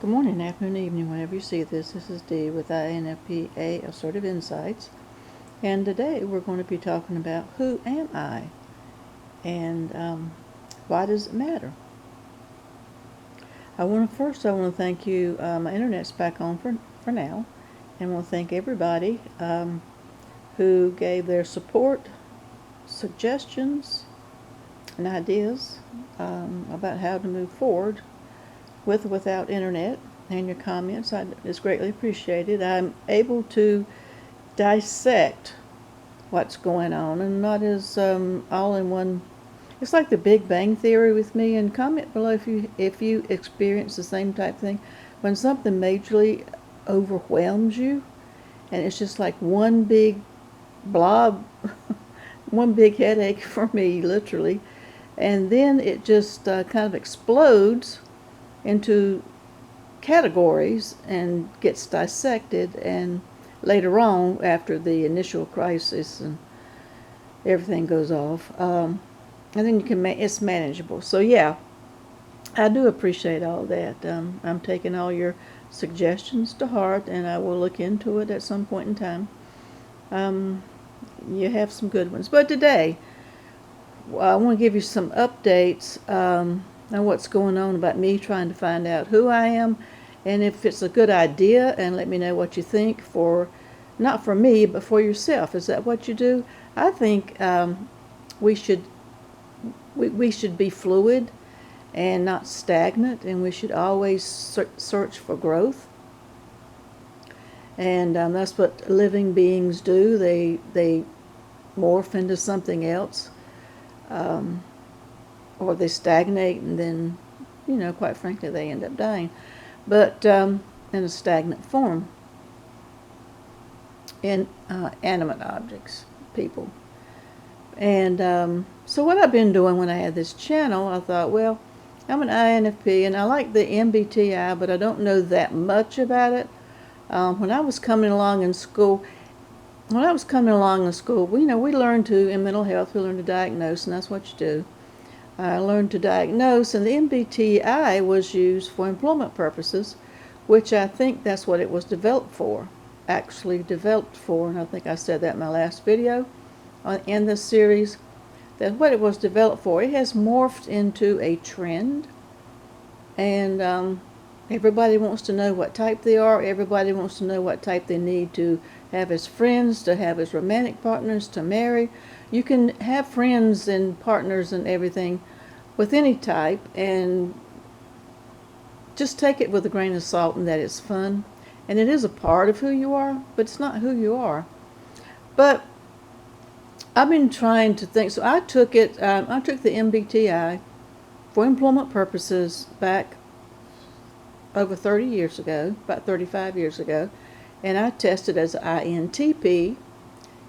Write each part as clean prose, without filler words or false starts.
Good morning, afternoon, evening, whenever you see this. This is Dee with INFP-A Assertive Insights. And today we're going to be talking about who am I and why does it matter? I want to thank you. My internet's back on for now. And I want to thank everybody who gave their support, suggestions, and ideas about how to move forward with or without internet, and your comments is greatly appreciated. I'm able to dissect what's going on and not as all in one. It's like the Big Bang Theory with me. And comment below if you experience the same type thing when something majorly overwhelms you and it's just like one big blob, one big headache for me, literally, and then it just kind of explodes into categories and gets dissected, and later on, after the initial crisis and everything goes off, and then it's manageable. So yeah, I do appreciate all that. I'm taking all your suggestions to heart, and I will look into it at some point in time. You have some good ones, but today I want to give you some updates on what's going on about me trying to find out who I am and if it's a good idea, and let me know what you think, for not for me but for yourself. Is that what you do? I think we should be fluid and not stagnant, and we should always search for growth. And that's what living beings do. They morph into something else. Or they stagnate, and then, quite frankly, they end up dying. But in a stagnant form, in animate objects, people. And so what I've been doing when I had this channel, I thought, well, I'm an INFP, and I like the MBTI, but I don't know that much about it. When I was coming along in school, we learn to, in mental health, we learn to diagnose, and that's what you do. I learned to diagnose, and the MBTI was used for employment purposes, which I think that's what it was developed for, and I think I said that in my last video in this series, that what it was developed for. It has morphed into a trend, and everybody wants to know what type they are. Everybody wants to know what type they need to have as friends, to have as romantic partners, to marry. You can have friends and partners and everything with any type, and just take it with a grain of salt, and that it's fun. And it is a part of who you are, but it's not who you are. But I've been trying to think. So I took the MBTI for employment purposes back over 30 years ago, about 35 years ago, and I tested as an INTP,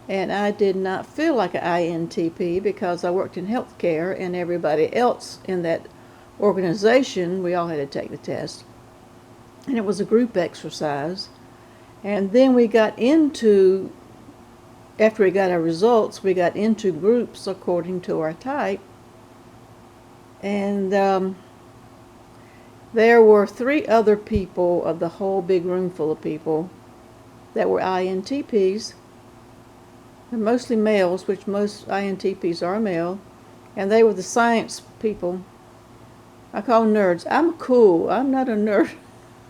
and I did not feel like an INTP because I worked in healthcare, and everybody else in that organization, we all had to take the test, and it was a group exercise. And then after we got our results, we got into groups according to our type, and there were 3 other people of the whole big room full of people that were INTPs. They're mostly males, which most INTPs are male, and they were the science people. I call them nerds. I'm cool. I'm not a nerd.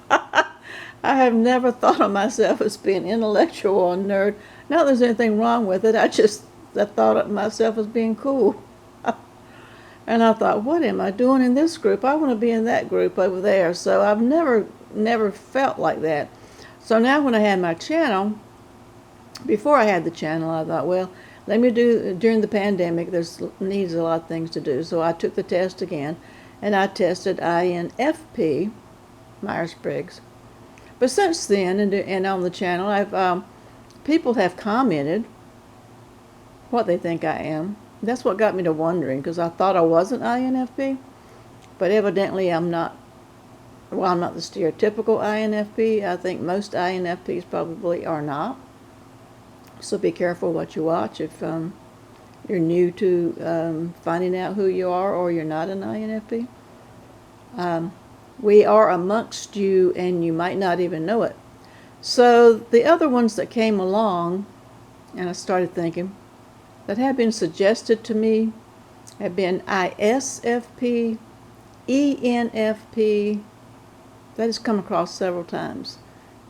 I have never thought of myself as being intellectual or nerd. Not that there's anything wrong with it. I thought of myself as being cool. And I thought, what am I doing in this group? I want to be in that group over there. So I've never felt like that. So now when I had my channel, before I had the channel, I thought, well, during the pandemic, needs a lot of things to do. So I took the test again, and I tested INFP, Myers-Briggs. But since then, and on the channel, people have commented what they think I am. That's what got me to wondering, because I thought I wasn't INFP, but evidently I'm not. Well, I'm not the stereotypical INFP. I think most INFPs probably are not. So be careful what you watch if you're new to finding out who you are, or you're not an INFP. We are amongst you, and you might not even know it. So the other ones that came along, and I started thinking, that have been suggested to me have been ISFP, ENFP. That has come across several times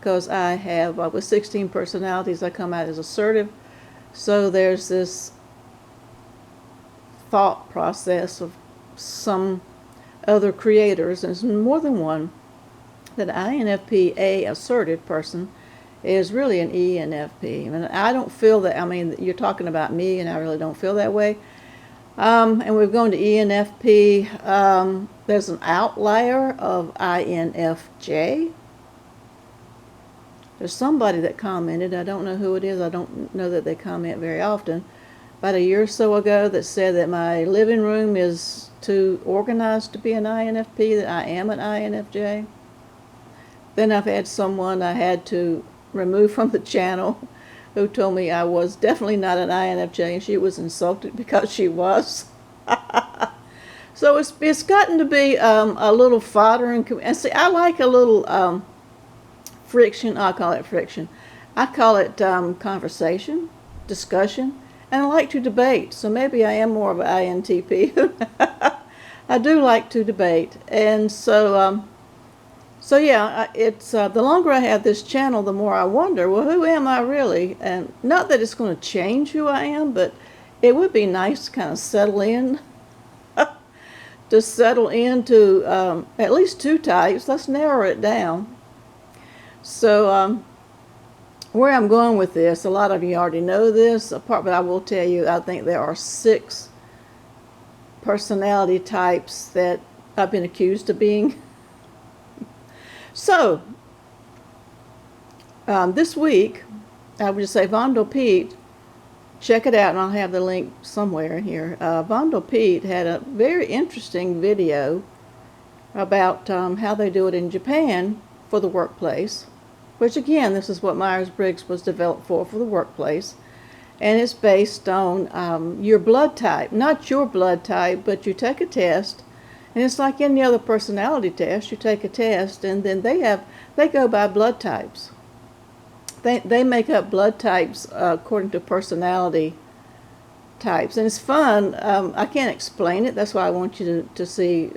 because I have, with 16 personalities, I come out as assertive. So there's this thought process of some other creators, and there's more than one, that INFP-A assertive person is really an ENFP. And I don't feel that, I mean, you're talking about me, and I really don't feel that way. And we've gone to ENFP. There's an outlier of INFJ. There's somebody that commented, I don't know who it is, I don't know that they comment very often, about a year or so ago, that said that my living room is too organized to be an INFP, that I am an INFJ. Then I've had someone I had to remove from the channel who told me I was definitely not an INFJ, and she was insulted because she was. So it's gotten to be a little fodder, and see, I like a little friction. I call it friction. I call it conversation, discussion, and I like to debate. So maybe I am more of an INTP. I do like to debate, and so yeah, it's the longer I have this channel, the more I wonder, well, who am I really? And not that it's going to change who I am, but it would be nice to kind of settle in, to settle into at least two types. Let's narrow it down. So where I'm going with this, a lot of you already know this, but I will tell you, I think there are 6 personality types that I've been accused of being. So, this week, I would just say vondelpete, check it out, and I'll have the link somewhere here. Vondelpete had a very interesting video about how they do it in Japan for the workplace, which again, this is what Myers-Briggs was developed for the workplace. And it's based on your blood type, not your blood type, but you take a test. And it's like any other personality test. You take a test, and then they go by blood types. They make up blood types according to personality types, and it's fun. I can't explain it. That's why I want you to see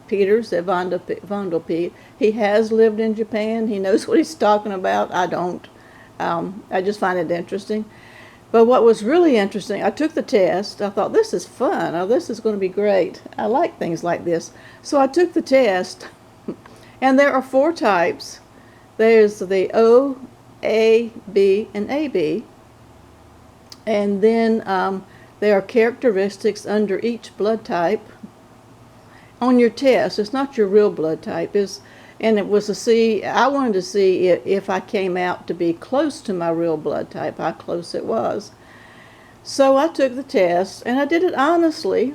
Peters at vondelpete. He has lived in Japan. He knows what he's talking about. I don't. I just find it interesting. But what was really interesting, I took the test. I thought, this is fun. Oh, this is going to be great. I like things like this. So I took the test, and there are 4 types. There's the O, A, B, and AB. And then there are characteristics under each blood type on your test. It's not your real blood type. And it was I wanted to see if I came out to be close to my real blood type, how close it was. So I took the test, and I did it honestly,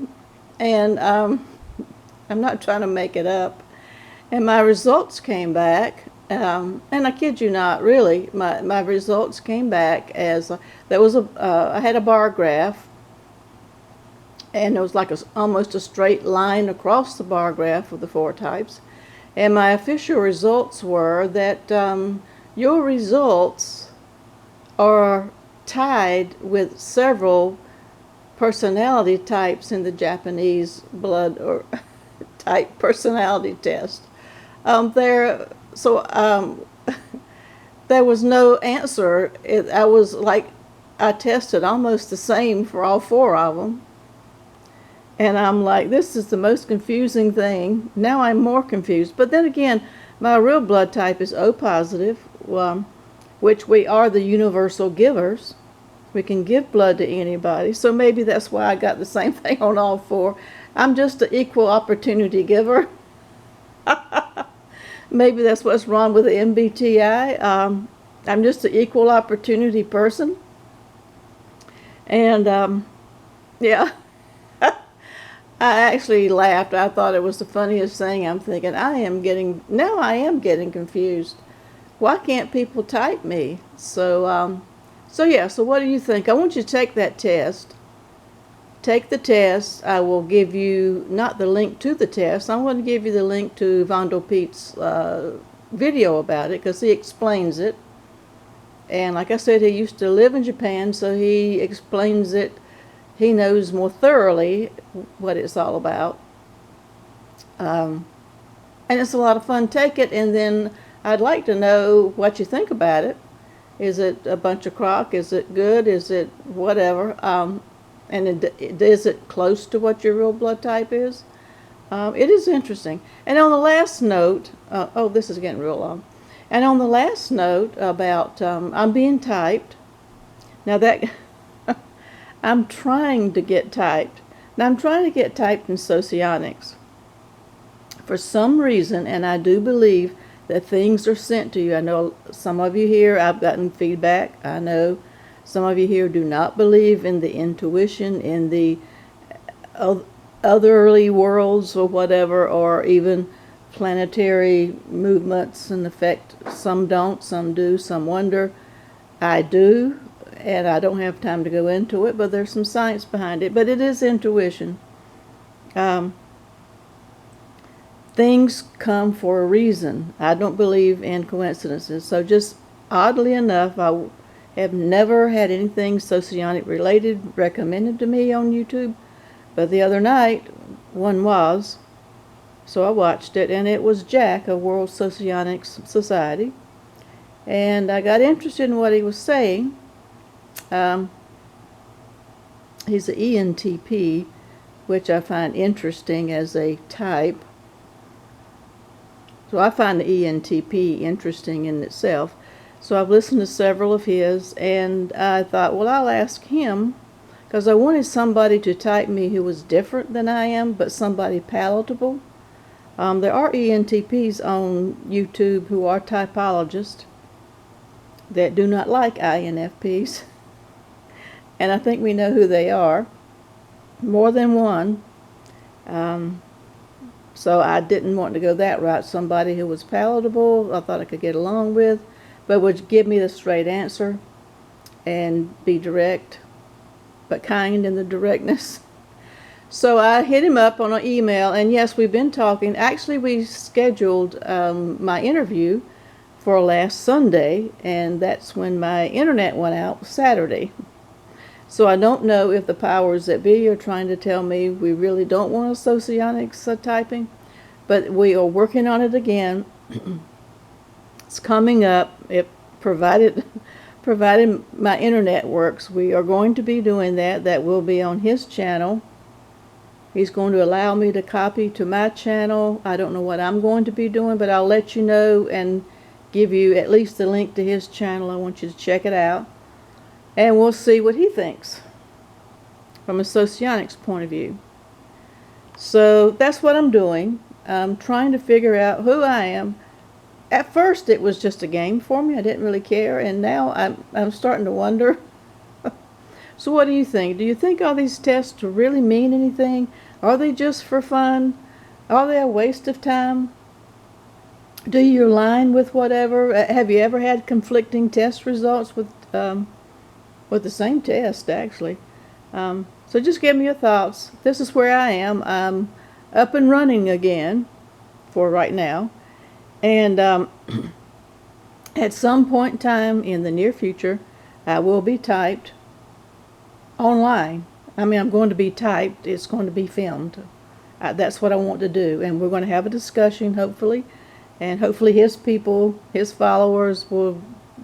and I'm not trying to make it up. And my results came back, and I kid you not, really, my results came back as, I had a bar graph, and it was like almost a straight line across the bar graph of the 4 types. And my official results were that your results are tied with several personality types in the Japanese blood or type personality test. There was no answer. I tested almost the same for all 4 of them. And I'm like, this is the most confusing thing. Now I'm more confused. But then again, my real blood type is O positive, which we are the universal givers. We can give blood to anybody. So maybe that's why I got the same thing on all 4. I'm just an equal opportunity giver. Maybe that's what's wrong with the MBTI. I'm just an equal opportunity person. And yeah. I actually laughed. I thought it was the funniest thing. I'm thinking, I am getting confused. Why can't people type me? So yeah, so what do you think? I want you to take that test. take the test, I will give you not the link to the test. I'm going to give you the link to vondelpete's video about it, because he explains it. And like I said, he used to live in Japan, so he explains it. He knows more thoroughly what it's all about. And it's a lot of fun. Take it, and then I'd like to know what you think about it. Is it a bunch of crock? Is it good? Is it whatever? And is it close to what your real blood type is? It is interesting. And on the last note, oh, this is getting real long. And on the last note about I'm being typed. Now that I'm trying to get typed. Now I'm trying to get typed in socionics. For some reason, and I do believe that things are sent to you. I know some of you here, I've gotten feedback. I know some of you here do not believe in the intuition, in the otherly worlds or whatever, or even planetary movements and effect. Some don't, some do, some wonder. I do, and I don't have time to go into it, but there's some science behind it. But it is intuition. Things come for a reason. I don't believe in coincidences. So just oddly enough, I have never had anything socionic related recommended to me on YouTube. But the other night, one was. So I watched it, and it was Jack of World Socionics Society. And I got interested in what he was saying. He's an ENTP, which I find interesting as a type. So I find the ENTP interesting in itself. So I've listened to several of his, and I thought, well, I'll ask him, because I wanted somebody to type me who was different than I am, but somebody palatable. There are ENTPs on YouTube who are typologists that do not like INFPs. And I think we know who they are. More than one. So I didn't want to go that route. Somebody who was palatable, I thought I could get along with, but would give me the straight answer and be direct, but kind in the directness. So I hit him up on an email, and yes, we've been talking. Actually, we scheduled my interview for last Sunday, and that's when my internet went out Saturday. So I don't know if the powers that be are trying to tell me we really don't want a socionics typing, but we are working on it again. It's coming up. If provided my internet works, we are going to be doing that. That will be on his channel. He's going to allow me to copy to my channel. I don't know what I'm going to be doing, but I'll let you know and give you at least the link to his channel. I want you to check it out. And we'll see what he thinks from a socionics point of view. So that's what I'm doing. I'm trying to figure out who I am. At first it was just a game for me. I didn't really care. And now I'm starting to wonder. So what do you think? Do you think all these tests really mean anything? Are they just for fun? Are they a waste of time? Do you align with whatever? Have you ever had conflicting test results with the same test, actually? So just give me your thoughts. This is where I am. I'm up and running again for right now. And at some point in time in the near future, I will be typed online. I mean, I'm going to be typed. It's going to be filmed. That's what I want to do. And we're going to have a discussion, hopefully. And hopefully his people, his followers,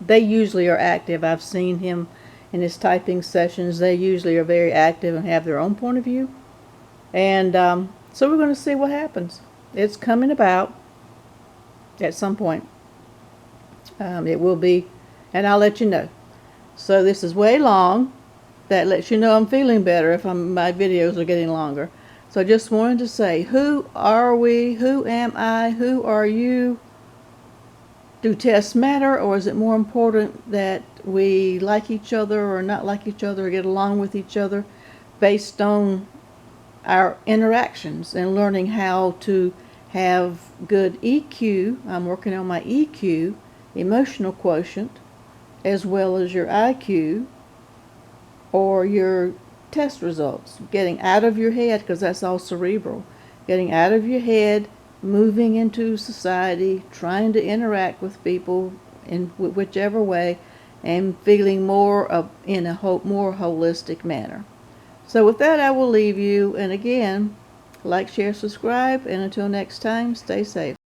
they usually are active. I've seen him in his typing sessions. They usually are very active and have their own point of view. And so we're going to see what happens. It's coming about at some point. It will be, and I'll let you know. So this is way long. That lets you know I'm feeling better if my videos are getting longer. So I just wanted to say, who are we? Who am I? Who are you? Do tests matter, or is it more important that we like each other or not like each other or get along with each other based on our interactions and learning how to have good EQ? I'm working on my EQ, emotional quotient, as well as your IQ or your test results, getting out of your head, because that's all cerebral, getting out of your head, moving into society, trying to interact with people in whichever way, and feeling more in a more holistic manner. So with that, I will leave you, and again, like, share, subscribe, and until next time, stay safe.